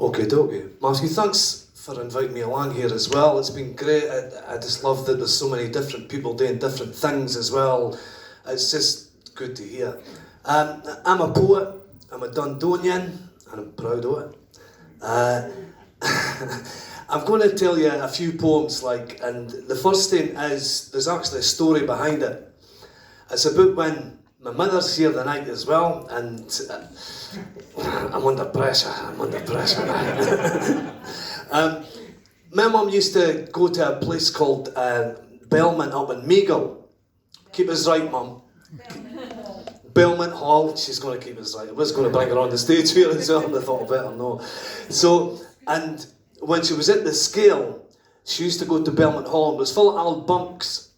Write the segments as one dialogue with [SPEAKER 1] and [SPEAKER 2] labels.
[SPEAKER 1] Okay, dokie. Matthew, thanks for inviting me along here as well. It's been great. I just love that there's so many different people doing different things as well. It's just good to hear. I'm a poet, I'm a Dundonian, and I'm proud of it. I'm going to tell you a few poems, and the first thing is, there's actually a story behind it. It's about when my mother's here tonight as well, and I'm under pressure. My mum used to go to a place called Belmont up in Meagle. Keep us right, Mum. Belmont Hall, she's going to keep us right. I was going to bring her on the stage here as well, and I thought I better no. So, and when she was at the scale, she used to go to Belmont Hall, and it was full of old bunks.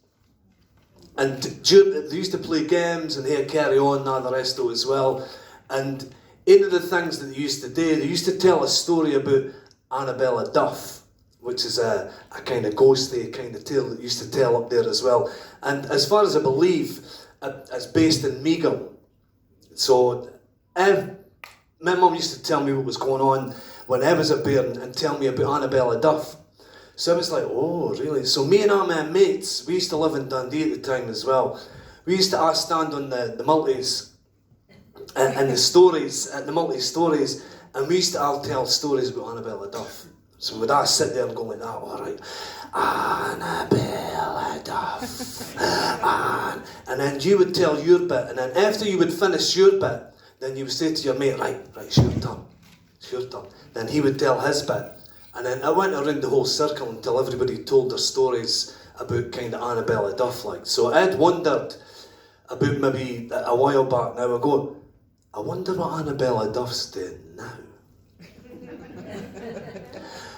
[SPEAKER 1] And they used to play games and here carry on and all the rest of it as well. And one of the things that they used to do, they used to tell a story about Annabella Duff, which is a kind of ghostly kind of tale that used to tell up there as well. And as far as I believe, it's based in Meagle. So my mum used to tell me what was going on when I was a bairn and tell me about Annabella Duff. So I was like, oh, really? So me and all my mates, we used to live in Dundee at the time as well. We used to stand on the multis and the stories, at the multi-stories, and we used to all tell stories about Annabella Duff. So we'd all sit there and go like that, all right, Annabella Duff, and then you would tell your bit, and then after you would finish your bit, then you would say to your mate, right, it's your turn. Then he would tell his bit. And then I went around the whole circle until everybody told their stories about kind of Annabella Duff like. So I'd wondered about maybe a while back now, I wonder what Annabella Duff's doing now.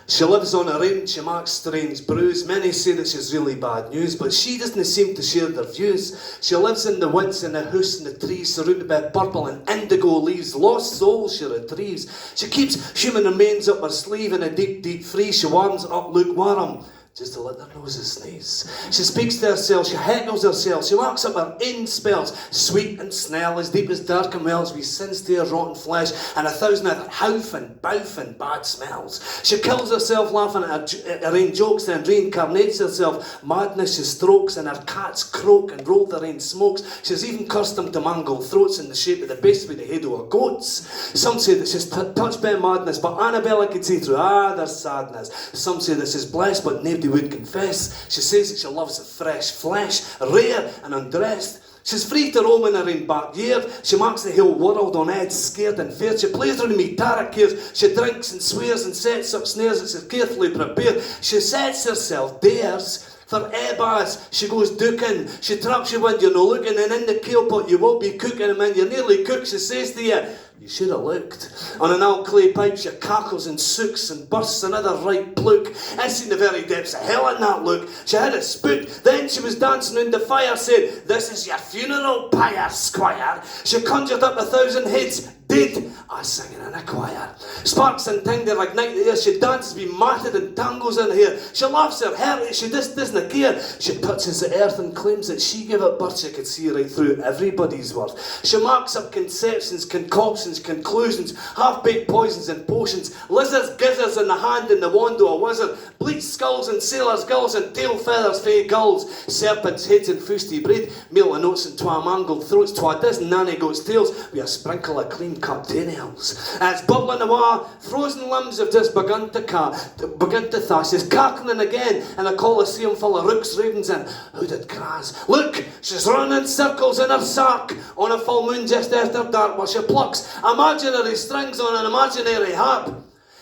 [SPEAKER 1] She lives on a range, she marks strange brews. Many say that she's really bad news, but she doesn't seem to share their views. She lives in the woods, in a house in the trees, surrounded by purple and indigo leaves. Lost souls she retrieves. She keeps human remains up her sleeve in a deep, deep freeze. She warms up lukewarm, just to let her noses sneeze. She speaks to herself, she heckles herself, she marks up her own spells, sweet and snell, as deep as dark and wells, with sincere rotten flesh, and 1,000 other howf and bowf and bad smells. She kills herself laughing at her own jokes, then reincarnates herself. Madness she strokes, and her cats croak and roll their own smokes. She's even cursed them to mangle throats in the shape of the best with the head of her goats. Some say that she's touched by madness, but Annabella could see through there's sadness. Some say that she's blessed, but nobody would confess. She says that she loves the fresh flesh, rare and undressed. She's free to roam in her own backyard. She marks the whole world on edge, scared and feared. She plays around me tarot cares. She drinks and swears and sets up snares that she's carefully prepared. She sets herself dares for airbass. She goes duking. She traps you when you're not looking, and in the kale pot you will be cooking, and when you're nearly cooked she says to you, you should have looked. On an old clay pipe she cackles and sooks and bursts another right pluke. I seen the very depths of hell in that look. She had it spooked. Then she was dancing in the fire, said, this is your funeral pyre, squire. She conjured up 1,000 heads, dead, singing in a choir. Sparks and tinder ignite the air. She dances, be matted and tangles in her hair. She laughs her hair, she just doesn't care. She touches the earth and claims that she gave it birth. She could see right through everybody's worth. She marks up conceptions, concoctions, conclusions, half-baked poisons and potions, lizards, gizzards in the hand and the wand of a wizard, bleached skulls and sailors' gulls and tail feathers fae gulls, serpents' heads and fusty braid, meal and oats and twa mangled throats, twa dozen nanny goats' tails, with a sprinkle of clean-cut toenails. And it's bubbling awa, frozen limbs have just begun to thaw. She's cackling again in a coliseum full of rooks, ravens and hooded craws. Look, she's running circles in her sack on a full moon just after dark, while she plucks imaginary strings on an imaginary harp.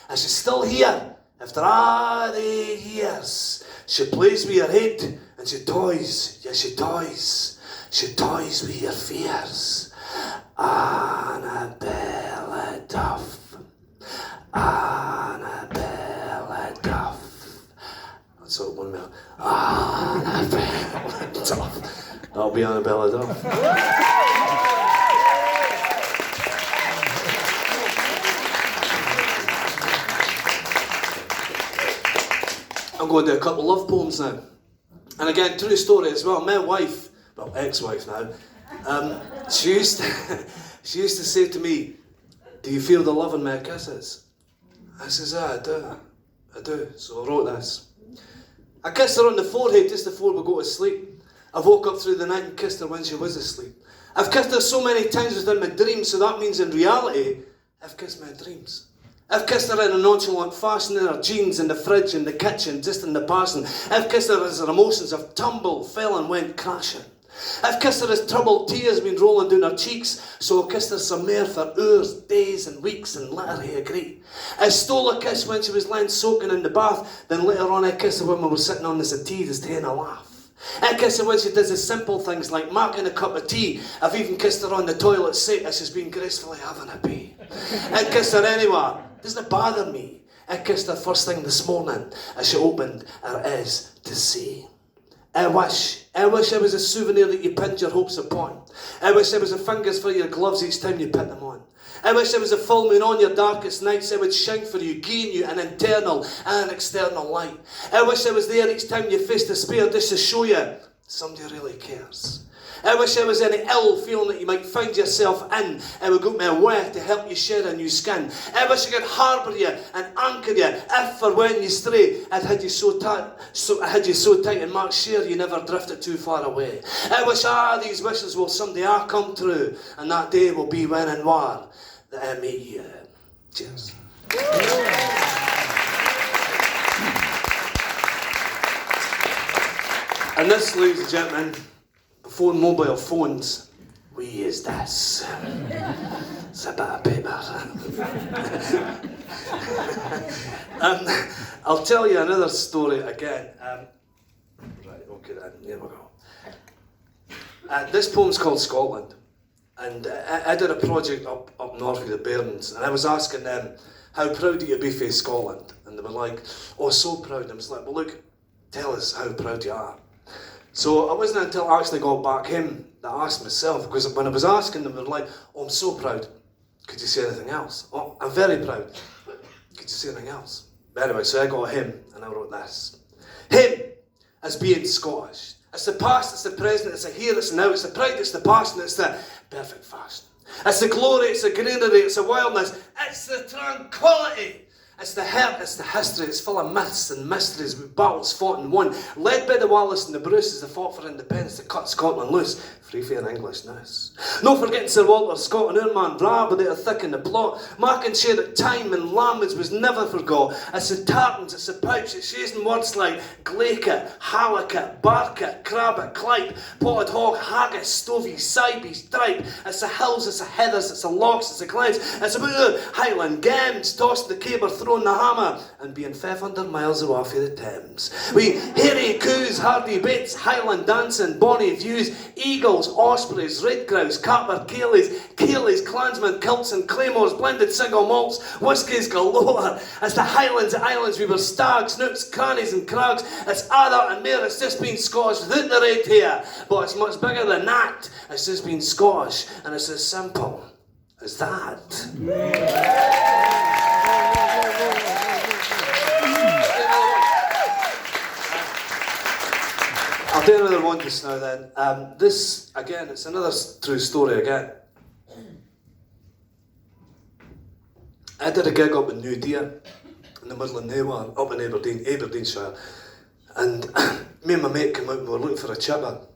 [SPEAKER 1] And she's still here after all the years. She plays with her head and she toys, yes she toys. She toys with your fears. Annabella Duff. Annabella Duff. That's all one minute. Annabella Duff. That'll be Annabella Duff. I'm going to do a couple of love poems now. And again, true story as well. My wife, well, ex-wife now, she used to say to me, do you feel the love in my kisses? I says, I do. So I wrote this. I kissed her on the forehead just before we go to sleep. I woke up through the night and kissed her when she was asleep. I've kissed her so many times within my dreams, so that means in reality, I've kissed my dreams. I've kissed her in a nonchalant fashion, in her jeans, in the fridge, in the kitchen, just in the passing. I've kissed her as her emotions have tumbled, fell and went crashing. I've kissed her as troubled tears been rolling down her cheeks, so I kissed her some more for hours, days and weeks and let her agree. I stole a kiss when she was lying soaking in the bath, then later on I kissed her when we were sitting on the settee just having a laugh. I kiss her when she does the simple things like marking a cup of tea. I've even kissed her on the toilet seat as she's been gracefully having a pee. I kissed her anywhere, doesn't bother me. I kissed her first thing this morning as she opened her eyes to see. I wish I was a souvenir that you pinned your hopes upon. I wish I was the fingers for your gloves each time you put them on. I wish I was a full moon on your darkest nights. I would shine for you, gain you an internal and an external light. I wish I was there each time you faced despair just to show you somebody really cares. I wish I was any ill feeling that you might find yourself in. I would go my way to help you shed a new skin. I wish I could harbour you and anchor you if for when you stray I'd had you so tight and marked sure you never drifted too far away. I wish these wishes will someday come true, and that day will be when and where that I meet you. Cheers. And this, ladies and gentlemen, before mobile phones, we use this. It's a bit of paper. I'll tell you another story again. Right, okay then, here we go. This poem's called Scotland. And I did a project up north with the Bairns, and I was asking them, how proud do you be for Scotland? And they were like, oh, so proud. And I was like, well, look, tell us how proud you are. So it wasn't until I actually got back home that I asked myself, because when I was asking them, they were like, oh, I'm so proud. Could you say anything else? Oh, I'm very proud. Could you say anything else? But anyway, so I got him, and I wrote this. Him as being Scottish. It's the past, it's the present, it's the here, it's the now, it's the pride, it's the passion, it's the perfect fashion. It's the glory, it's the greenery, it's the wildness, it's the tranquility. It's the hurt, it's the history, it's full of myths and mysteries with battles fought and won. Led by the Wallace and the Bruces, they fought for independence to cut Scotland loose. Free fair English news. No forgetting Sir Walter Scott and our man Bra, but they are thick in the plot. Mark and share that time and language was never forgot. It's the tartans, it's the pipes, it's using words like glaikit, halakit, barkit, crabbit, clipe, potted hog, haggis, stovey, sibees, tripe. It's the hills, it's the heathers, it's the lochs, it's the glens. It's about the Highland Games, tossing the caber, throwing the hammer, and being 500 miles away from the Thames. We hairy coos, hardy baits, Highland dancing, bonny views, eagles, ospreys, red grouse, capper, Cayley's, clansmen, kilts and claymores, blended single malts, whiskies galore. It's the Highlands, islands, we were stags, nooks, crannies and crags. It's other and more, it's just been Scottish without the red hair. But it's much bigger than that. It's just been Scottish, and it's as simple as that. I'll do another one just now then. This, again, it's another true story again. I did a gig up in New Deer, in the middle of nowhere, up in Aberdeenshire. And me and my mate came out and we were looking for a chipper.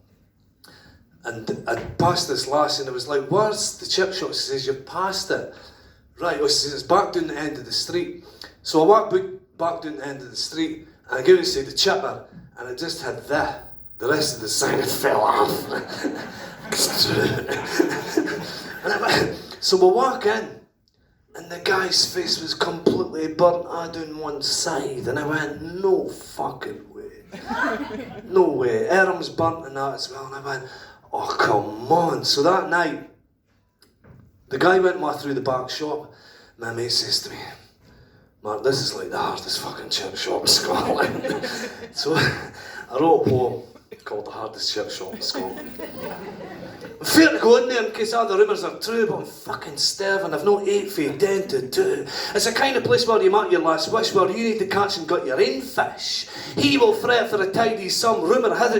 [SPEAKER 1] And I'd passed this lassie and I was like, where's the chip shop? She says, you've passed it. Right, well, she says, it's back down the end of the street. So I walked back down the end of the street and I go to see the chipper and I just had that. The rest of the sign fell off. So we walk in, and the guy's face was completely burnt out on one side, and I went, no fucking way. No way. Arm's burnt and that as well, and I went, oh come on. So that night, the guy went through the back shop. My mate says to me, Mark, this is like the hardest fucking chip shop in Scotland. So I wrote a poem called the hardest chip shop in Scotland. I'm fair to go in there in case all the rumours are true, but I'm fucking starving. I've no 8 for 10 to do. It's the kind of place where you mark your last wish, where you need to catch and got your own fish. He will fret for a tidy sum. Rumour has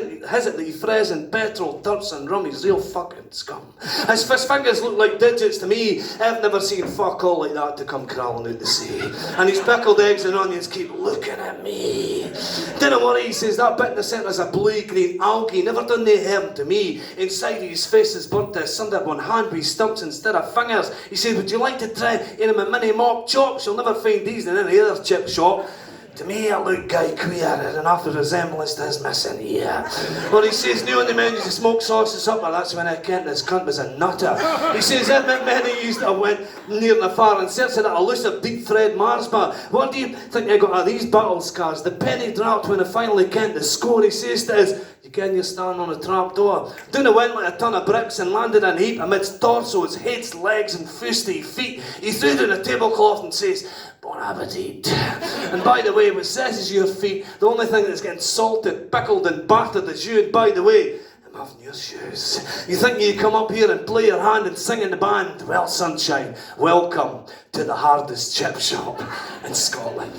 [SPEAKER 1] it that he frays in petrol, turps and rum. He's real fucking scum. His fingers look like digits to me. I've never seen fuck all like that to come crawling out the sea. And his pickled eggs and onions keep looking at me. Dinna worry, he says, that bit in the centre's a blue-green algae. Never done no harm to me. Inside his face is burnt to asunder one hand with stumps instead of fingers. He says, would you like to try any of my mini mop chops? You'll never find these in any other chip shop. To me, I look guy queer, and enough of resemblance to his missing ear. Well, he says, new on the menu to smoke sauces up, well, that's when I kent this cunt was a nutter. He says, I've met many used I went near the far and searched that elusive deep thread Mars bar. What do you think I got of these battle scars? The penny dropped when I finally kent the score. He says to us, you ken you're standing on a trap door. Down I went like a ton of bricks and landed in a heap amidst torsos, heads, legs and fusty feet. He threw down a tablecloth and says, bon appetit. And by the way, what says is your feet, the only thing that's getting salted, pickled and battered is you. And by the way, I'm having your shoes. You think you come up here and play your hand and sing in the band? Well, sunshine, welcome to the hardest chip shop in Scotland.